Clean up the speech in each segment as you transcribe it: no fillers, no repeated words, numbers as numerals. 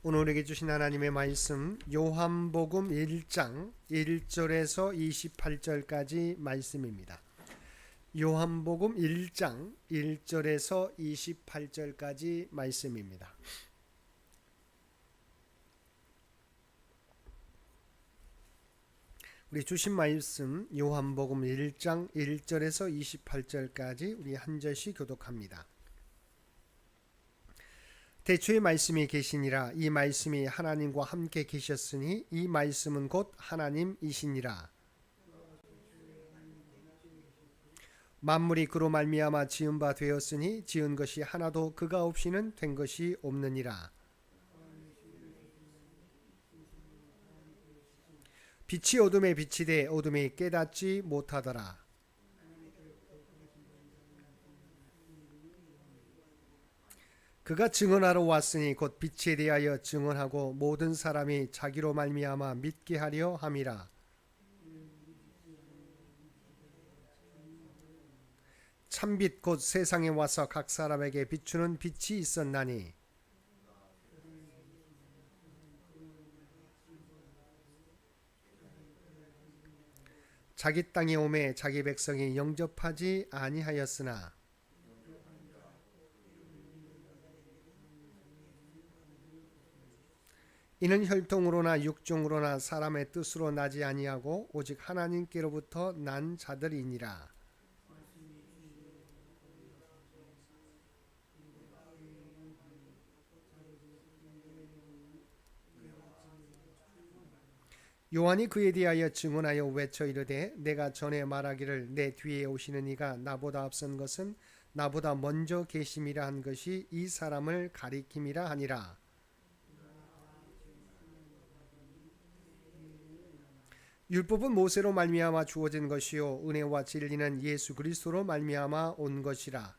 오늘 우리에게 주신 하나님의 말씀 요한복음 1장 1절에서 28절까지 말씀입니다. 요한복음 1장 1절에서 28절까지 말씀입니다. 우리 주신 말씀 요한복음 1장 1절에서 28절까지 우리 한 절씩 교독합니다. 태초에 말씀이 계시니라. 이 말씀이 하나님과 함께 계셨으니 이 말씀은 곧 하나님이시니라. 만물이 그로 말미암아 지은 바 되었으니 지은 것이 하나도 그가 없이는 된 것이 없느니라. 빛이 어둠에 비치되 어둠이 깨닫지 못하더라. 그가 증언하러 왔으니 곧 빛에 대하여 증언하고 모든 사람이 자기로 말미암아 믿게 하려 함이라. 참빛 곧 세상에 와서 각 사람에게 비추는 빛이 있었나니 자기 땅에 오매 자기 백성이 영접하지 아니하였으나 이는 혈통으로나 육종으로나 사람의 뜻으로 나지 아니하고 오직 하나님께로부터 난 자들이니라. 요한이 그에 대하여 증언하여 외쳐 이르되 내가 전에 말하기를 내 뒤에 오시는 이가 나보다 앞선 것은 나보다 먼저 계심이라 한 것이 이 사람을 가리킴이라 하니라. 율법은 모세로 말미암아 주어진 것이요 은혜와 진리는 예수 그리스도로 말미암아 온 것이라.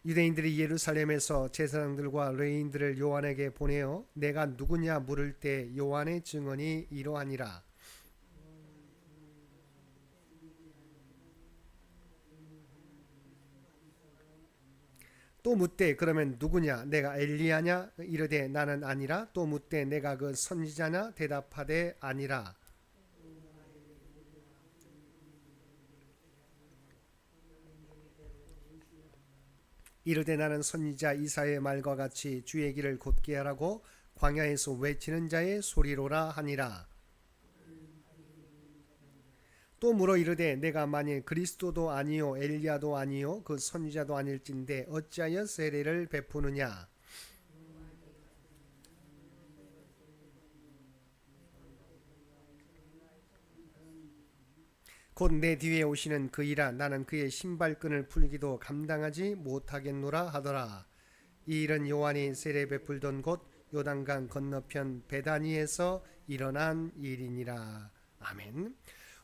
유대인들이 예루살렘에서 제사장들과 레위인들을 요한에게 보내어 내가 누구냐 물을 때 요한의 증언이 이러하니라. 또 묻되 그러면 누구냐 내가 엘리야냐 이르되 나는 아니라. 또 묻되 내가 그 선지자냐 대답하되 아니라. 이르되 나는 선지자 이사야의 말과 같이 주의 길을 곧게 하라고 광야에서 외치는 자의 소리로라 하니라. 또 물어 이르되 내가 만일 그리스도도 아니요 엘리야도 아니요 그 선지자도 아닐진데 어찌하여 세례를 베푸느냐. 곧 내 뒤에 오시는 그이라. 나는 그의 신발끈을 풀기도 감당하지 못하겠노라 하더라. 이 일은 요한이 세례 베풀던 곳 요단강 건너편 베다니에서 일어난 일이니라. 아멘.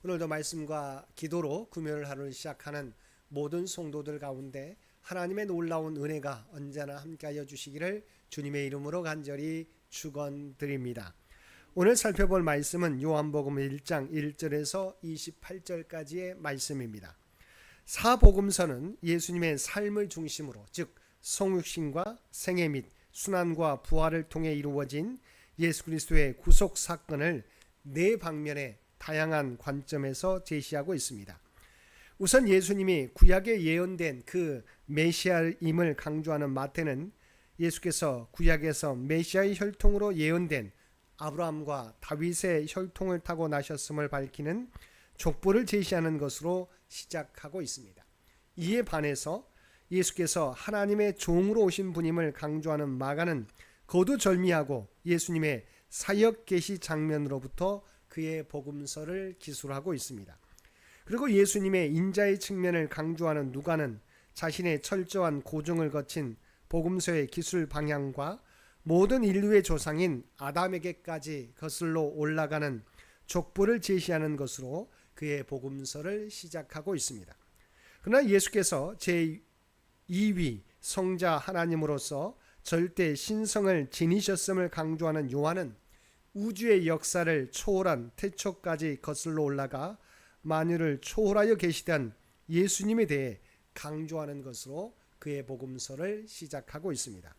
오늘도 말씀과 기도로 금요일 하루를 시작하는 모든 성도들 가운데 하나님의 놀라운 은혜가 언제나 함께하여 주시기를 주님의 이름으로 간절히 축원드립니다. 오늘 살펴볼 말씀은 요한복음 1장 1절에서 28절까지의 말씀입니다. 사복음서는 예수님의 삶을 중심으로 즉 성육신과 생애 및 순환과 부활을 통해 이루어진 예수 그리스도의 구속 사건을 네 방면의 다양한 관점에서 제시하고 있습니다. 우선 예수님이 구약에 예언된 그 메시아임을 강조하는 마태는 예수께서 구약에서 메시아의 혈통으로 예언된 아브라함과 다윗의 혈통을 타고 나셨음을 밝히는 족보를 제시하는 것으로 시작하고 있습니다. 이에 반해서 예수께서 하나님의 종으로 오신 분임을 강조하는 마가는 거두절미하고 예수님의 사역 계시 장면으로부터 그의 복음서를 기술하고 있습니다. 그리고 예수님의 인자의 측면을 강조하는 누가는 자신의 철저한 고증을 거친 복음서의 기술 방향과 모든 인류의 조상인 아담에게까지 거슬러 올라가는 족보를 제시하는 것으로 그의 복음서를 시작하고 있습니다. 그러나 예수께서 제2위 성자 하나님으로서 절대 신성을 지니셨음을 강조하는 요한은 우주의 역사를 초월한 태초까지 거슬러 올라가 만유를 초월하여 계시던 예수님에 대해 강조하는 것으로 그의 복음서를 시작하고 있습니다.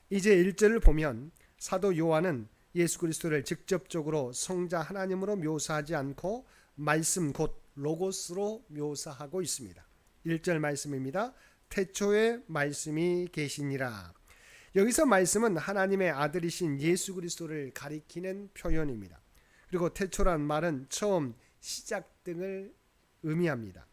이제 1절을 보면 사도 요한은 예수 그리스도를 직접적으로 성자 하나님으로 묘사하지 않고 말씀 곧 로고스로 묘사하고 있습니다. 1절 말씀입니다. 태초에 말씀이 계시니라. 여기서 말씀은 하나님의 아들이신 예수 그리스도를 가리키는 표현입니다. 그리고 태초란 말은 처음, 시작 등을 의미합니다.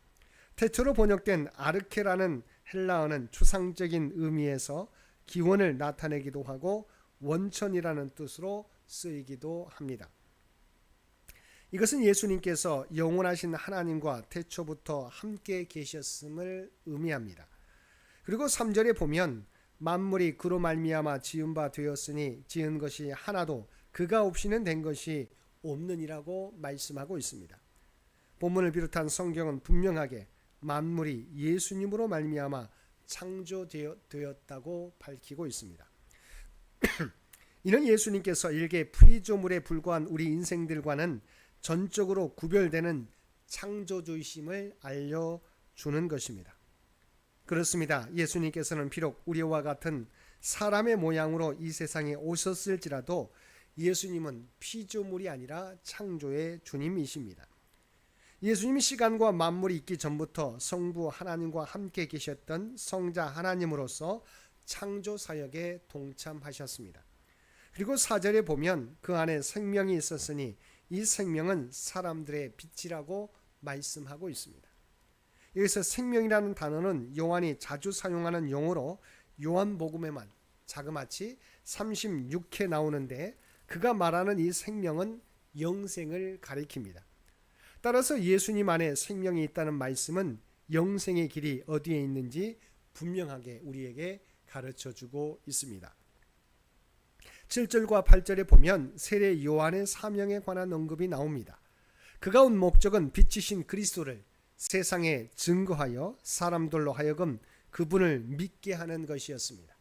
태초로 번역된 아르케라는 헬라어는 추상적인 의미에서 기원을 나타내기도 하고 원천이라는 뜻으로 쓰이기도 합니다. 이것은 예수님께서 영원하신 하나님과 태초부터 함께 계셨음을 의미합니다. 그리고 3절에 보면 만물이 그로 말미암아 지은 바 되었으니 지은 것이 하나도 그가 없이는 된 것이 없느니라고 말씀하고 있습니다. 본문을 비롯한 성경은 분명하게 만물이 예수님으로 말미암아 창조되었다고 밝히고 있습니다. 이는 예수님께서 일개 프리조물에 불과한 우리 인생들과는 전적으로 구별되는 창조주이심을 알려주는 것입니다. 그렇습니다. 예수님께서는 비록 우리와 같은 사람의 모양으로 이 세상에 오셨을지라도 예수님은 피조물이 아니라 창조의 주님이십니다. 예수님이 시간과 만물이 있기 전부터 성부 하나님과 함께 계셨던 성자 하나님으로서 창조 사역에 동참하셨습니다. 그리고 4절에 보면 그 안에 생명이 있었으니 이 생명은 사람들의 빛이라고 말씀하고 있습니다. 여기서 생명이라는 단어는 요한이 자주 사용하는 용어로 요한복음에만 자그마치 36회 나오는데 그가 말하는 이 생명은 영생을 가리킵니다. 따라서 예수님 안에 생명이 있다는 말씀은 영생의 길이 어디에 있는지 분명하게 우리에게 가르쳐주고 있습니다. 7절과 8절에 보면 세례 요한의 사명에 관한 언급이 나옵니다. 그가 온 목적은 빛이신 그리스도를 세상에 증거하여 사람들로 하여금 그분을 믿게 하는 것이었습니다.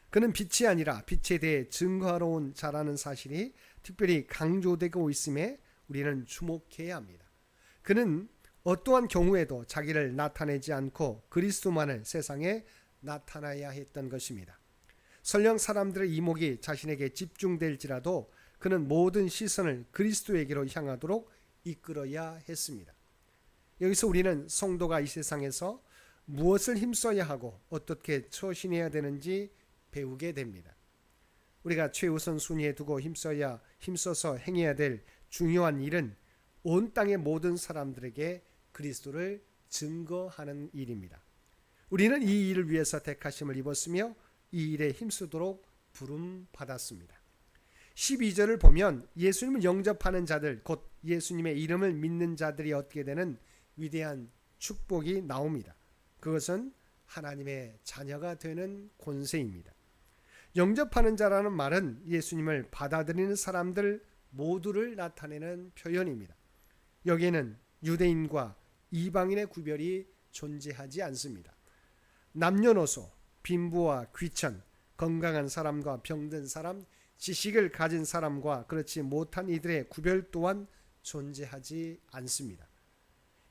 그는 빛이 아니라 빛에 대해 증거하러 온 자라는 사실이 특별히 강조되고 있음에 우리는 주목해야 합니다. 그는 어떠한 경우에도 자기를 나타내지 않고 그리스도만을 세상에 나타나야 했던 것입니다. 설령 사람들의 이목이 자신에게 집중될지라도 그는 모든 시선을 그리스도에게로 향하도록 이끌어야 했습니다. 여기서 우리는 성도가 이 세상에서 무엇을 힘써야 하고 어떻게 처신해야 되는지 배우게 됩니다. 우리가 최우선 순위에 두고 힘써서 행해야 될 중요한 일은 온 땅의 모든 사람들에게 그리스도를 증거하는 일입니다. 우리는 이 일을 위해서 택하심을 입었으며 이 일에 힘쓰도록 부름받았습니다. 12절을 보면 예수님을 영접하는 자들, 곧 예수님의 이름을 믿는 자들이 얻게 되는 위대한 축복이 나옵니다. 그것은 하나님의 자녀가 되는 권세입니다. 영접하는 자라는 말은 예수님을 받아들이는 사람들 모두를 나타내는 표현입니다. 여기에는 유대인과 이방인의 구별이 존재하지 않습니다. 남녀노소, 빈부와 귀천, 건강한 사람과 병든 사람, 지식을 가진 사람과 그렇지 못한 이들의 구별 또한 존재하지 않습니다.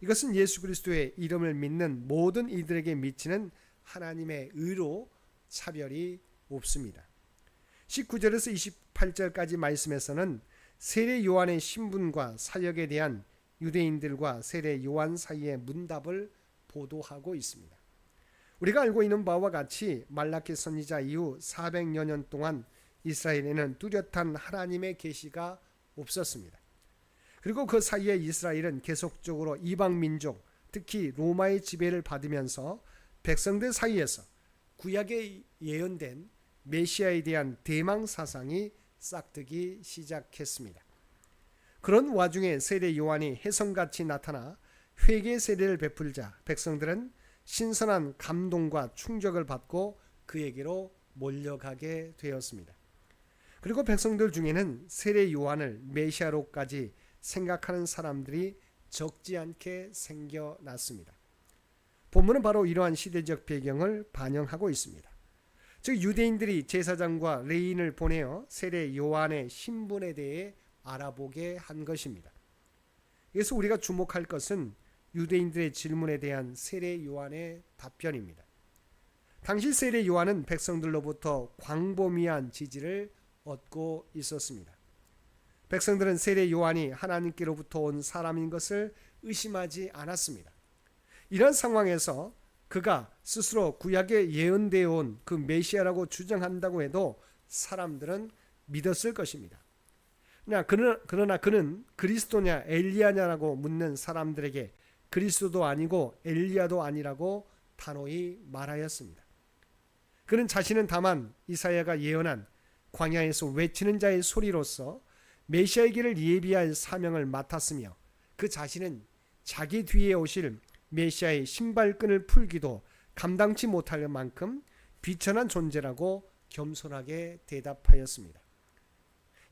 이것은 예수 그리스도의 이름을 믿는 모든 이들에게 미치는 하나님의 의로 차별이 없습니다. 19절에서 28절까지 말씀에서는 세례 요한의 신분과 사역에 대한 유대인들과 세례 요한 사이의 문답을 보도하고 있습니다. 우리가 알고 있는 바와 같이 말라기 선지자 이후 400여 년 동안 이스라엘에는 뚜렷한 하나님의 계시가 없었습니다. 그리고 그 사이에 이스라엘은 계속적으로 이방 민족, 특히 로마의 지배를 받으면서 백성들 사이에서 구약에 예언된 메시아에 대한 대망 사상이 싹트기 시작했습니다. 그런 와중에 세례 요한이 혜성같이 나타나 회개 세례를 베풀자 백성들은 신선한 감동과 충격을 받고 그에게로 몰려가게 되었습니다. 그리고 백성들 중에는 세례 요한을 메시아로까지 생각하는 사람들이 적지 않게 생겨났습니다. 본문은 바로 이러한 시대적 배경을 반영하고 있습니다. 즉 유대인들이 제사장과 레위인을 보내어 세례 요한의 신분에 대해 알아보게 한 것입니다. 그래서 우리가 주목할 것은 유대인들의 질문에 대한 세례 요한의 답변입니다. 당시 세례 요한은 백성들로부터 광범위한 지지를 얻고 있었습니다. 백성들은 세례 요한이 하나님께로부터 온 사람인 것을 의심하지 않았습니다. 이런 상황에서 그가 스스로 구약에 예언되어 온 그 메시아라고 주장한다고 해도 사람들은 믿었을 것입니다. 그러나 그는 그리스도냐 엘리야냐라고 묻는 사람들에게 그리스도도 아니고 엘리야도 아니라고 단호히 말하였습니다. 그는 자신은 다만 이사야가 예언한 광야에서 외치는 자의 소리로서 메시아의 길을 예비할 사명을 맡았으며 그 자신은 자기 뒤에 오실 메시아의 신발끈을 풀기도 감당치 못할 만큼 비천한 존재라고 겸손하게 대답하였습니다.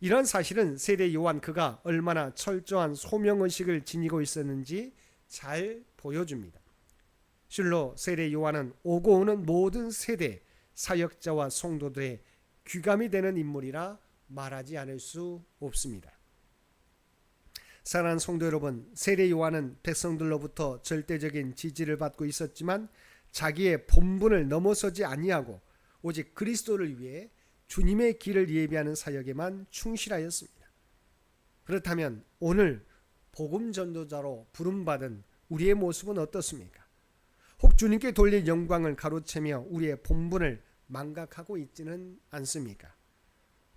이런 사실은 세례 요한 그가 얼마나 철저한 소명의식을 지니고 있었는지 잘 보여줍니다. 실로 세례 요한은 오고 오는 모든 세대 사역자와 성도들의 귀감이 되는 인물이라 말하지 않을 수 없습니다. 사랑하는 성도 여러분, 세례 요한은 백성들로부터 절대적인 지지를 받고 있었지만 자기의 본분을 넘어서지 아니하고 오직 그리스도를 위해 주님의 길을 예비하는 사역에만 충실하였습니다. 그렇다면 오늘 복음 전도자로 부름받은 우리의 모습은 어떻습니까? 혹 주님께 돌릴 영광을 가로채며 우리의 본분을 망각하고 있지는 않습니까?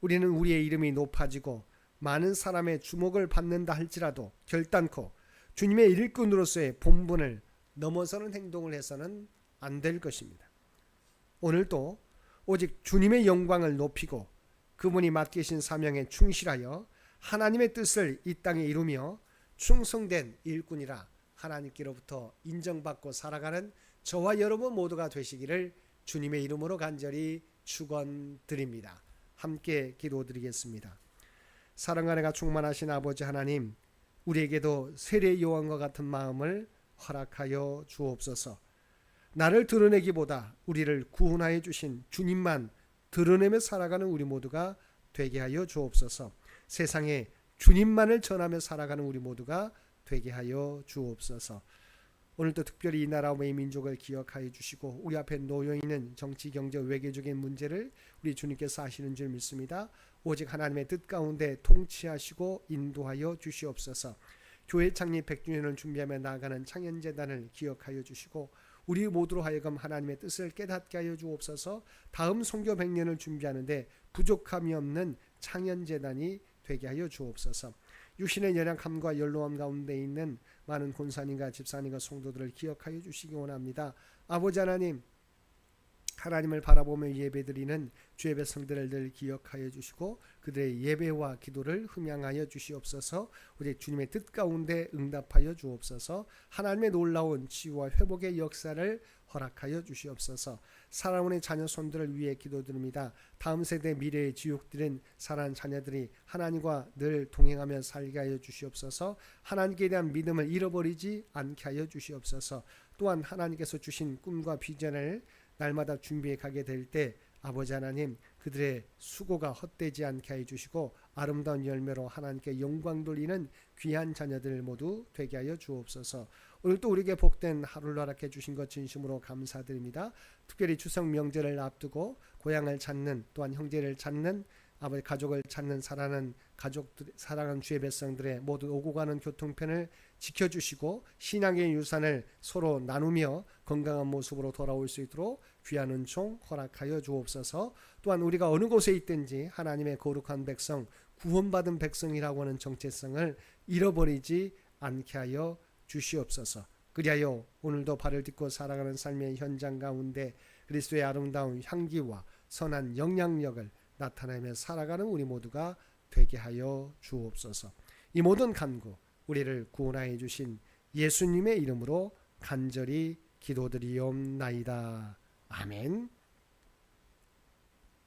우리는 우리의 이름이 높아지고 많은 사람의 주목을 받는다 할지라도 결단코 주님의 일꾼으로서의 본분을 넘어서는 행동을 해서는 안 될 것입니다. 오늘도 오직 주님의 영광을 높이고 그분이 맡기신 사명에 충실하여 하나님의 뜻을 이 땅에 이루며 충성된 일꾼이라 하나님께로부터 인정받고 살아가는 저와 여러분 모두가 되시기를 주님의 이름으로 간절히 축원드립니다. 함께 기도드리겠습니다. 사랑과 은혜가 충만하신 아버지 하나님, 우리에게도 세례 요한과 같은 마음을 허락하여 주옵소서. 나를 드러내기보다 우리를 구원하여 주신 주님만 드러내며 살아가는 우리 모두가 되게 하여 주옵소서. 세상에 주님만을 전하며 살아가는 우리 모두가 되게 하여 주옵소서. 오늘도 특별히 이 나라와 이 민족을 기억하여 주시고 우리 앞에 놓여있는 정치, 경제, 외교적인 문제를 우리 주님께서 하시는 줄 믿습니다. 오직 하나님의 뜻 가운데 통치하시고 인도하여 주시옵소서. 교회 창립 100주년을 준비하며 나아가는 창현재단을 기억하여 주시고 우리 모두로 하여금 하나님의 뜻을 깨닫게 하여 주옵소서. 다음 선교 100년을 준비하는데 부족함이 없는 창현재단이 되게 하여 주옵소서. 육신의 연약함과 연로함 가운데 있는 많은 권사님과 집사님과 성도들을 기억하여 주시기 원합니다. 아버지 하나님, 하나님을 바라보며 예배드리는 주의 백성들을 늘 기억하여 주시고 그들의 예배와 기도를 흠양하여 주시옵소서. 우리 주님의 뜻 가운데 응답하여 주옵소서. 하나님의 놀라운 치유와 회복의 역사를 허락하여 주시옵소서. 사랑하는 자녀 손들을 위해 기도드립니다. 다음 세대 미래의 지옥들은 사랑하는 자녀들이 하나님과 늘 동행하며 살게 하여 주시옵소서. 하나님께 대한 믿음을 잃어버리지 않게 하여 주시옵소서. 또한 하나님께서 주신 꿈과 비전을 날마다 준비해 가게 될 때 아버지 하나님, 그들의 수고가 헛되지 않게 해 주시고 아름다운 열매로 하나님께 영광 돌리는 귀한 자녀들 모두 되게 하여 주옵소서. 오늘도 우리에게 복된 하루를 허락해 주신 것 진심으로 감사드립니다. 특별히 추석 명절을 앞두고 고향을 찾는, 또한 형제를 찾는, 아버지 가족을 찾는 사랑하는 가족들, 사랑하는 주의 백성들의 모든 오고 가는 교통편을 지켜주시고 신앙의 유산을 서로 나누며 건강한 모습으로 돌아올 수 있도록 귀한 은총 허락하여 주옵소서. 또한 우리가 어느 곳에 있든지 하나님의 거룩한 백성, 구원받은 백성이라고 하는 정체성을 잃어버리지 않게 하여 주시옵소서. 그리하여 오늘도 발을 딛고 살아가는 삶의 현장 가운데 그리스도의 아름다운 향기와 선한 영향력을 나타내며 살아가는 우리 모두가 되게 하여 주옵소서. 이 모든 간구 우리를 구원하여 주신 예수님의 이름으로 간절히 기도드리옵나이다. 아멘.